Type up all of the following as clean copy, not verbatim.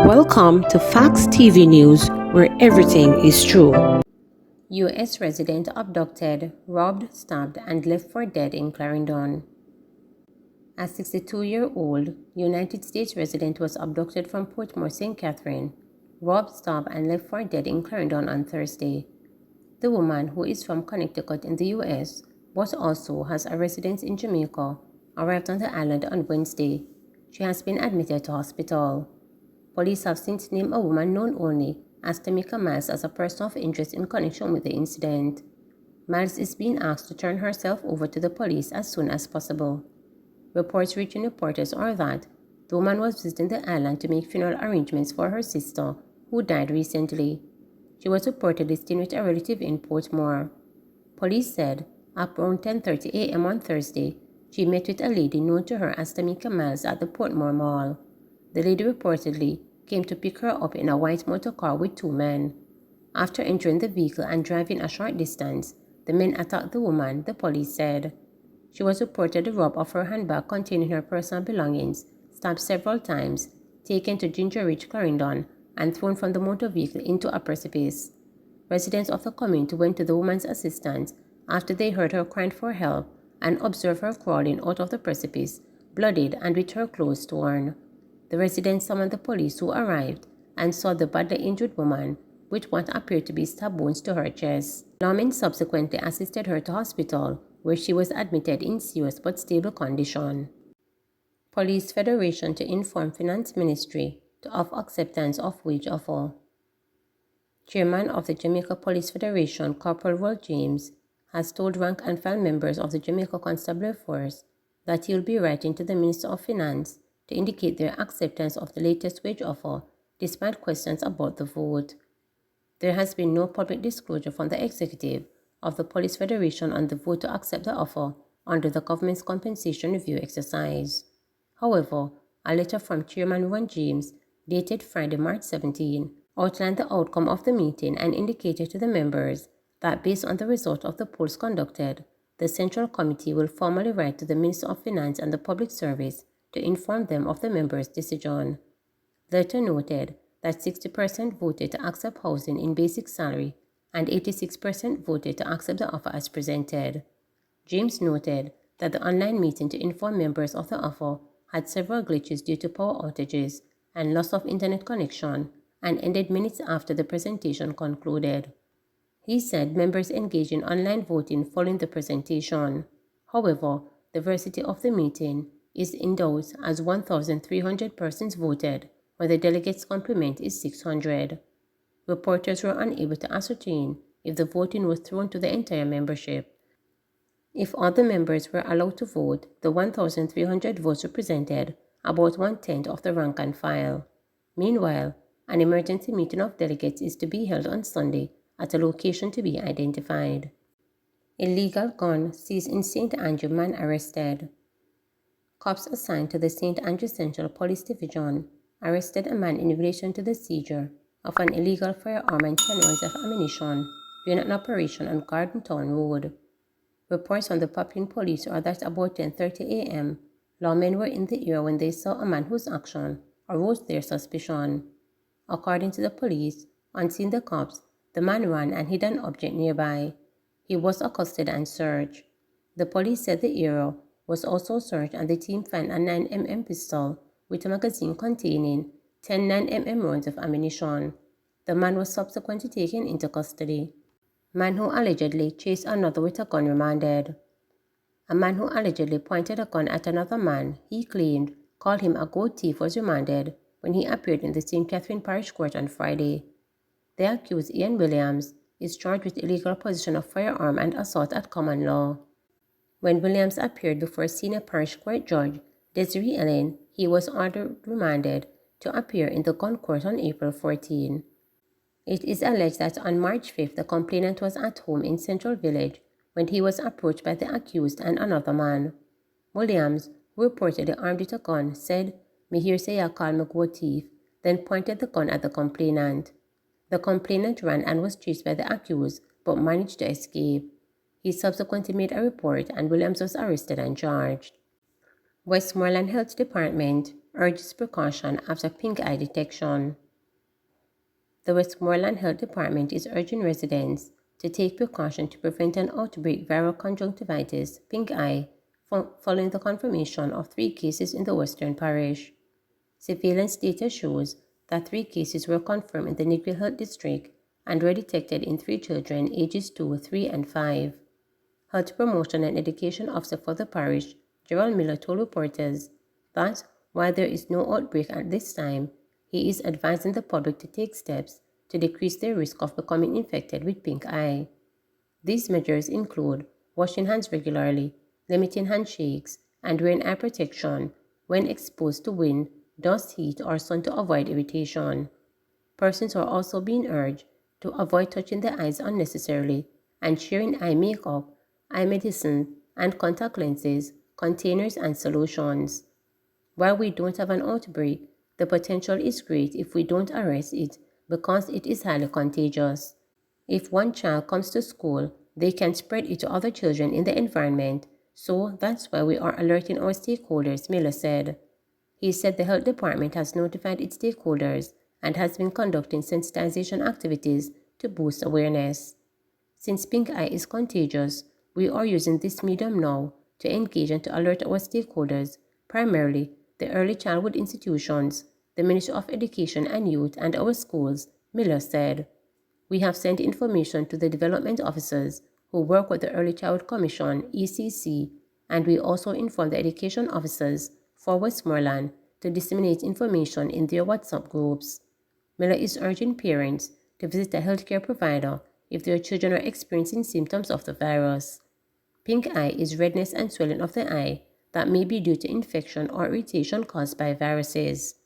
Welcome to Facts TV News, where everything is true. U.S. resident abducted, robbed, stabbed, and left for dead in Clarendon. A 62-year-old United States resident was abducted from Portmore, St. Catherine, robbed, stabbed, and left for dead in Clarendon on Thursday. The woman, who is from Connecticut in the U.S., but also has a residence in Jamaica, arrived on the island on Wednesday. She has been admitted to hospital. Police have since named a woman known only as Tamika Miles as a person of interest in connection with the incident. Miles is being asked to turn herself over to the police as soon as possible. Reports reaching reporters are that the woman was visiting the island to make funeral arrangements for her sister, who died recently. She was reportedly staying with a relative in Portmore. Police said at around 10:30 a.m. on Thursday, she met with a lady known to her as Tamika Miles at the Portmore Mall. The lady reportedly came to pick her up in a white motor car with two men. After entering the vehicle and driving a short distance, the men attacked the woman, the police said. She was reportedly robbed of her handbag containing her personal belongings, stabbed several times, taken to Ginger Ridge, Clarendon, and thrown from the motor vehicle into a precipice. Residents of the community went to the woman's assistance after they heard her crying for help and observed her crawling out of the precipice, bloodied and with her clothes torn. The residents summoned the police, who arrived and saw the badly injured woman with what appeared to be stab wounds to her chest. Lawmen subsequently assisted her to hospital, where she was admitted in serious but stable condition. Police Federation to inform Finance Ministry of acceptance of wage offer. Chairman of the Jamaica Police Federation, Corporal Will James, has told rank-and-file members of the Jamaica Constabulary Force that he will be writing to the Minister of Finance to indicate their acceptance of the latest wage offer, despite questions about the vote. There has been no public disclosure from the executive of the Police Federation on the vote to accept the offer under the government's compensation review exercise. However, a letter from Chairman Ron James, dated Friday, March 17, outlined the outcome of the meeting and indicated to the members that based on the result of the polls conducted, the Central Committee will formally write to the Minister of Finance and the Public Service to inform them of the members' decision. The letter noted that 60% voted to accept housing in basic salary and 86% voted to accept the offer as presented. James noted that the online meeting to inform members of the offer had several glitches due to power outages and loss of internet connection and ended minutes after the presentation concluded. He said members engaged in online voting following the presentation. However, the veracity of the meeting is in doubt as 1,300 persons voted, where the delegates' complement is 600. Reporters were unable to ascertain if the voting was thrown to the entire membership. If all the members were allowed to vote, the 1,300 votes represented about 1/10 of the rank and file. Meanwhile, an emergency meeting of delegates is to be held on Sunday at a location to be identified. Illegal gun seized in St. Andrew, man arrested. Cops assigned to the St. Andrew Central Police Division arrested a man in relation to the seizure of an illegal firearm and 10 rounds of ammunition during an operation on Garden Town Road. Reports from the Poplin Police are that about 10:30 a.m., lawmen were in the area when they saw a man whose action aroused their suspicion. According to the police, on seeing the cops, the man ran and hid an object nearby. He was accosted and searched. The police said the area was also searched and the team found a 9mm pistol with a magazine containing 10 9mm rounds of ammunition. The man was subsequently taken into custody. Man who allegedly chased another with a gun remanded. A man who allegedly pointed a gun at another man, he claimed, called him a goat thief, was remanded when he appeared in the St. Catherine Parish Court on Friday. The accused, Ian Williams, is charged with illegal possession of firearm and assault at common law. When Williams appeared before Senior Parish Court Judge Desiree Ellen, he was ordered remanded to appear in the gun court on April 14. It is alleged that on March 5th, the complainant was at home in Central Village when he was approached by the accused and another man. Williams, who reportedly armed with a gun, said, "Me hear say ya call me goat thief," then pointed the gun at the complainant. The complainant ran and was chased by the accused, but managed to escape. He subsequently made a report and Williams was arrested and charged. Westmoreland Health Department urges precaution after pink eye detection. The Westmoreland Health Department is urging residents to take precaution to prevent an outbreak viral conjunctivitis, pink eye, following the confirmation of 3 cases in the Western Parish. Surveillance data shows that 3 cases were confirmed in the Negril Health District and were detected in 3 children ages 2, 3, and 5. Health Promotion and Education Officer for the parish, Gerald Miller, told reporters that while there is no outbreak at this time, he is advising the public to take steps to decrease their risk of becoming infected with pink eye. These measures include washing hands regularly, limiting handshakes, and wearing eye protection when exposed to wind, dust, heat, or sun to avoid irritation. Persons are also being urged to avoid touching their eyes unnecessarily and sharing eye makeup, eye medicine, and contact lenses, containers, and solutions. While we don't have an outbreak, the potential is great if we don't arrest it because it is highly contagious. If one child comes to school, they can spread it to other children in the environment, so that's why we are alerting our stakeholders, Miller said. He said the health department has notified its stakeholders and has been conducting sensitization activities to boost awareness. Since pink eye is contagious, we are using this medium now to engage and to alert our stakeholders, primarily the early childhood institutions, the Ministry of Education and Youth, and our schools, Miller said. We have sent information to the development officers who work with the Early Childhood Commission, ECC, and we also inform the education officers for Westmoreland to disseminate information in their WhatsApp groups. Miller is urging parents to visit a healthcare provider if their children are experiencing symptoms of the virus. Pink eye is redness and swelling of the eye that may be due to infection or irritation caused by viruses.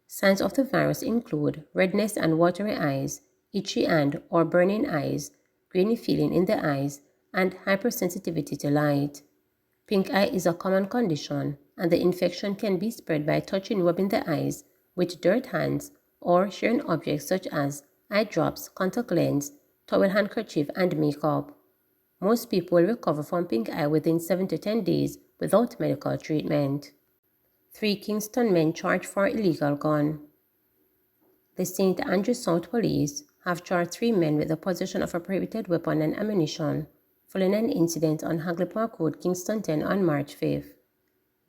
Signs of the virus include redness and watery eyes, itchy and or burning eyes, grainy feeling in the eyes, and hypersensitivity to light. Pink eye is a common condition, and the infection can be spread by touching, rubbing the eyes with dirt hands, or sharing objects such as eye drops, contact lens, towel handkerchief, and makeup. Most people will recover from pink eye within 7 to 10 days without medical treatment. 3 Kingston men charged for illegal gun. The St. Andrew South Police have charged 3 men with the possession of a prohibited weapon and ammunition following an incident on Hagley Park Road, Kingston 10 on March 5th.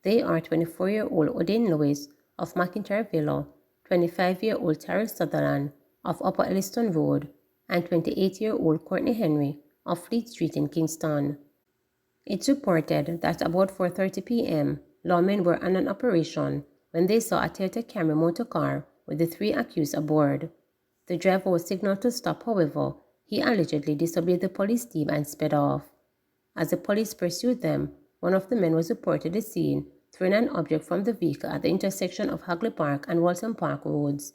They are 24-year-old Odin Lewis of McIntyre Villa, 25-year-old Terrell Sutherland of Upper Elliston Road, and 28-year-old Courtney Henry of Fleet Street in Kingston. It's reported that about 4:30 p.m., lawmen were on an operation when they saw a Toyota Camry motor car with the 3 accused aboard. The driver was signaled to stop, however, he allegedly disobeyed the police team and sped off. As the police pursued them, one of the men was reportedly seen throwing an object from the vehicle at the intersection of Hagley Park and Walton Park roads.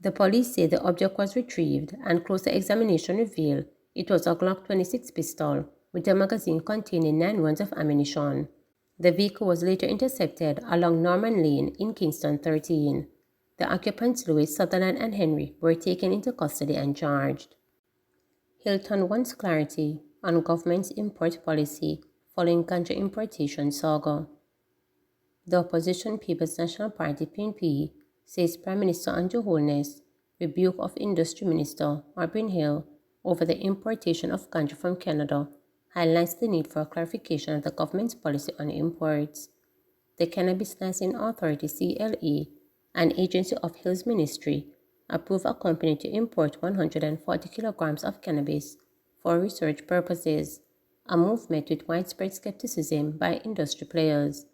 The police say the object was retrieved, and closer examination revealed it was a Glock 26 pistol with a magazine containing 9 rounds of ammunition. The vehicle was later intercepted along Norman Lane in Kingston 13. The occupants Lewis, Sutherland, and Henry were taken into custody and charged. Hilton wants clarity on government's import policy following ganja importation saga. The opposition People's National Party (PNP) says Prime Minister Andrew Holness' rebuke of Industry Minister Aubrey Hill over the importation of ganja from Canada highlights the need for clarification of the government's policy on imports. The Cannabis Licensing Authority (CLA), an agency of Hill's ministry, approved a company to import 140 kilograms of cannabis for research purposes, a move met with widespread skepticism by industry players.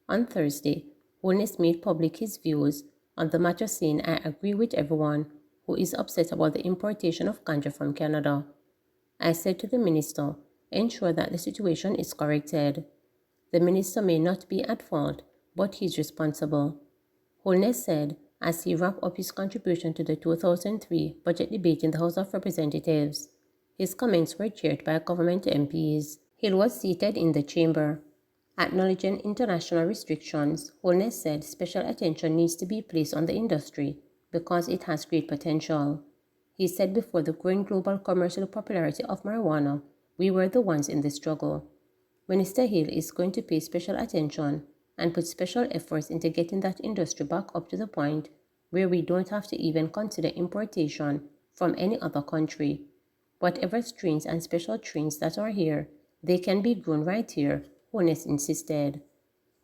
On Thursday, Holness made public his views on the matter, saying, "I agree with everyone who is upset about the importation of ganja from Canada. I said to the minister, ensure that the situation is corrected. The minister may not be at fault, but he is responsible." Holness said as he wrapped up his contribution to the 2003 budget debate in the House of Representatives. His comments were chaired by government MPs. Hill was seated in the chamber. Acknowledging international restrictions, Holness said special attention needs to be placed on the industry because it has great potential. He said before the growing global commercial popularity of marijuana, we were the ones in the struggle. Minister Hill is going to pay special attention and put special efforts into getting that industry back up to the point where we don't have to even consider importation from any other country. Whatever strains and special strains that are here, they can be grown right here, Holness insisted.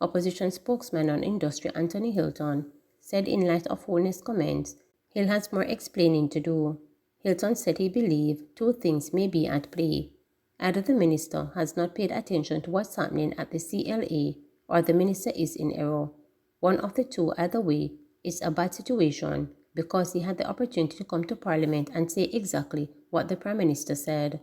Opposition spokesman on industry Anthony Hilton said in light of Holness' comments, Hill has more explaining to do. Hilton said he believed two things may be at play. Either the minister has not paid attention to what's happening at the CLA or the minister is in error. One of the two, either way, is a bad situation because he had the opportunity to come to Parliament and say exactly what the Prime Minister said.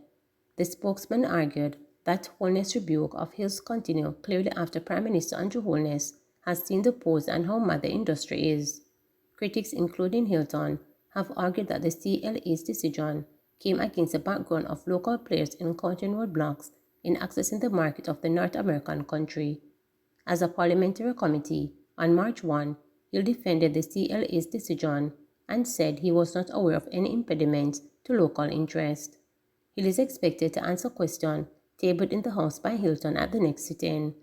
The spokesman argued that Holness' rebuke of Hill's continue clearly after Prime Minister Andrew Holness has seen the pose and how mad the industry is. Critics, including Hilton, have argued that the CLA's decision came against the background of local players encountering roadblocks in accessing the market of the North American country. As a parliamentary committee, on March 1, Hill defended the CLA's decision and said he was not aware of any impediments to local interest. Hill is expected to answer questions tabled in the House by Hilton at the next sit-in.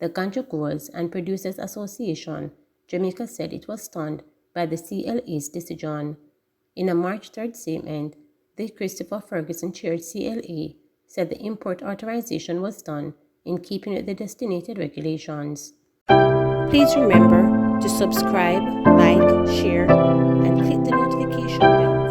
The Ganja Growers and Producers Association, Jamaica, said it was stunned by the CLA's decision. In a March 3rd statement, the Christopher Ferguson-chaired CLA said the import authorization was done in keeping with the designated regulations. Please remember to subscribe, like, share, and click the notification bell